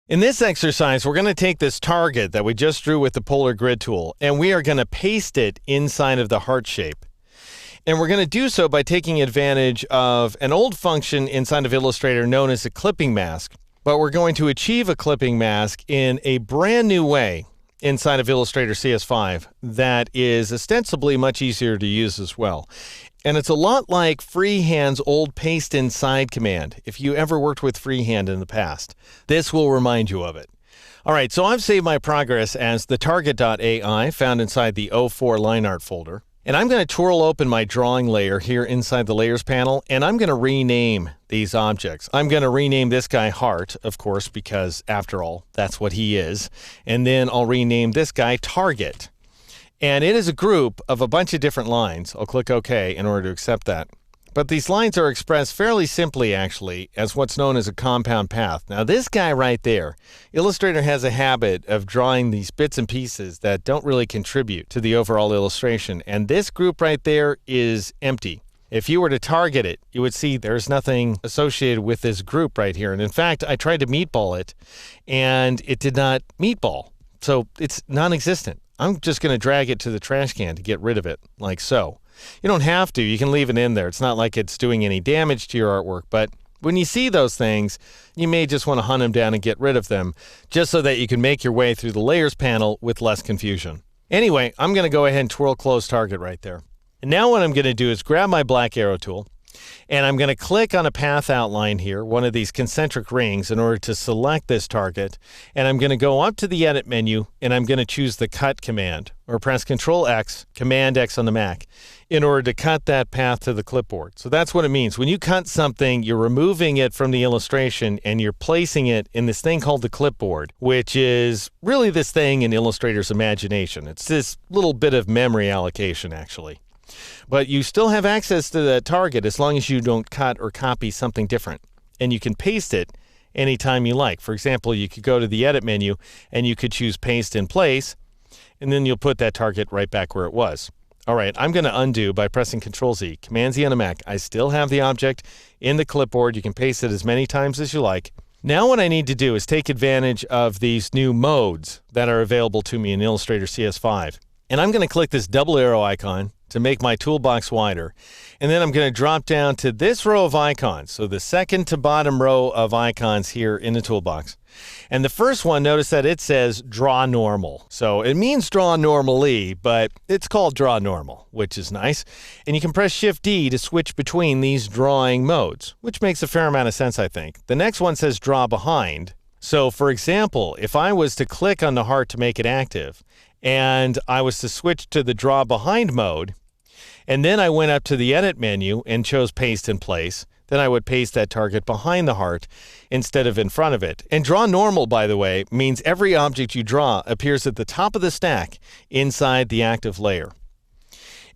In this exercise, we're going to take this target that we just drew with the polar grid tool, and we are going to paste it inside of the heart shape. And we're going to do so by taking advantage of an old function inside of Illustrator known as a clipping mask. But we're going to achieve a clipping mask in a brand new way inside of Illustrator CS5 that is ostensibly much easier to use as well. And it's a lot like Freehand's old paste inside command, if you ever worked with Freehand in the past. This will remind you of it. All right, so I've saved my progress as the target.ai found inside the 04 line art folder. And I'm going to twirl open my drawing layer here inside the layers panel, and I'm going to rename these objects. I'm going to rename this guy Heart, of course, because after all, that's what he is. And then I'll rename this guy Target. And it is a group of a bunch of different lines. I'll click OK in order to accept that. But these lines are expressed fairly simply, actually, as what's known as a compound path. Now, this guy right there, Illustrator has a habit of drawing these bits and pieces that don't really contribute to the overall illustration. And this group right there is empty. If you were to target it, you would see there's nothing associated with this group right here. And in fact, I tried to meatball it, and it did not meatball. So it's non-existent. I'm just going to drag it to the trash can to get rid of it, like so. You don't have to. You can leave it in there. It's not like it's doing any damage to your artwork, but when you see those things, you may just want to hunt them down and get rid of them, just so that you can make your way through the layers panel with less confusion. Anyway, I'm going to go ahead and twirl close target right there. And now what I'm going to do is grab my black arrow tool, and I'm going to click on a path outline here, one of these concentric rings, in order to select this target. And I'm going to go up to the Edit menu, and I'm going to choose the Cut command, or press Control-X, Command-X on the Mac, in order to cut that path to the clipboard. So that's what it means. When you cut something, you're removing it from the illustration, and you're placing it in this thing called the clipboard, which is really this thing in Illustrator's imagination. It's this little bit of memory allocation, actually. But you still have access to that target as long as you don't cut or copy something different. And you can paste it anytime you like. For example, you could go to the Edit menu and you could choose Paste in Place, and then you'll put that target right back where it was. All right, I'm going to undo by pressing Control-Z, Command-Z on a Mac. I still have the object in the clipboard. You can paste it as many times as you like. Now what I need to do is take advantage of these new modes that are available to me in Illustrator CS5. And I'm going to click this double arrow icon to make my toolbox wider. And then I'm going to drop down to this row of icons. So the second to bottom row of icons here in the toolbox. And the first one, notice that it says Draw Normal. So it means draw normally, but it's called Draw Normal, which is nice. And you can press Shift-D to switch between these drawing modes, which makes a fair amount of sense, I think. The next one says Draw Behind. So for example, if I was to click on the heart to make it active, and I was to switch to the Draw Behind mode, and then I went up to the Edit menu and chose Paste in Place, then I would paste that target behind the heart instead of in front of it. And Draw Normal, by the way, means every object you draw appears at the top of the stack inside the active layer.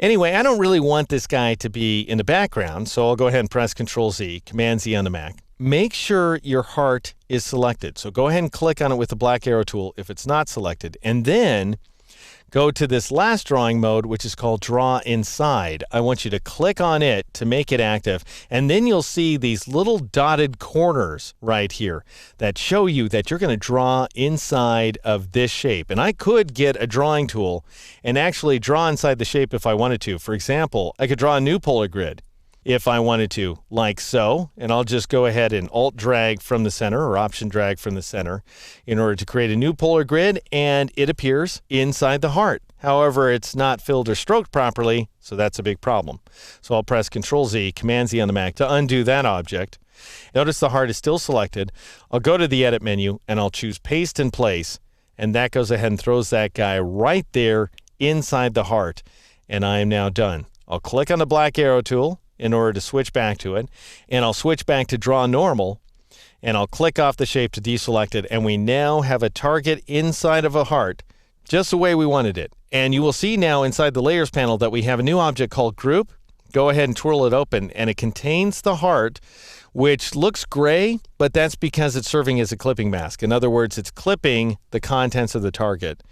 Anyway, I don't really want this guy to be in the background, so I'll go ahead and press Control-Z, Command-Z on the Mac. Make sure your heart is selected. So go ahead and click on it with the black arrow tool if it's not selected, and then go to this last drawing mode, which is called Draw Inside. I want you to click on it to make it active, and then you'll see these little dotted corners right here that show you that you're going to draw inside of this shape. And I could get a drawing tool and actually draw inside the shape if I wanted to. For example, I could draw a new polar grid if I wanted to, like so, and I'll just go ahead and Alt drag from the center or Option drag from the center in order to create a new polar grid, and it appears inside the heart. However, it's not filled or stroked properly, so that's a big problem. So I'll press Control-Z, Command-Z on the Mac to undo that object. Notice the heart is still selected. I'll go to the Edit menu and I'll choose Paste in Place, and that goes ahead and throws that guy right there inside the heart, and I am now done. I'll click on the black arrow tool in order to switch back to it, and I'll switch back to Draw Normal, and I'll click off the shape to deselect it, and we now have a target inside of a heart just the way we wanted it. And you will see now inside the Layers panel that we have a new object called Group. Go ahead and twirl it open, and it contains the heart, which looks gray, but that's because it's serving as a clipping mask. In other words, it's clipping the contents of the target.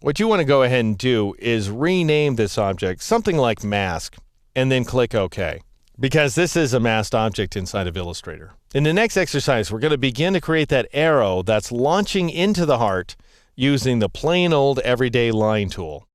What you want to go ahead and do is rename this object something like Mask, and then click OK. because this is a masked object inside of Illustrator. In the next exercise, we're going to begin to create that arrow that's launching into the heart using the plain old everyday line tool.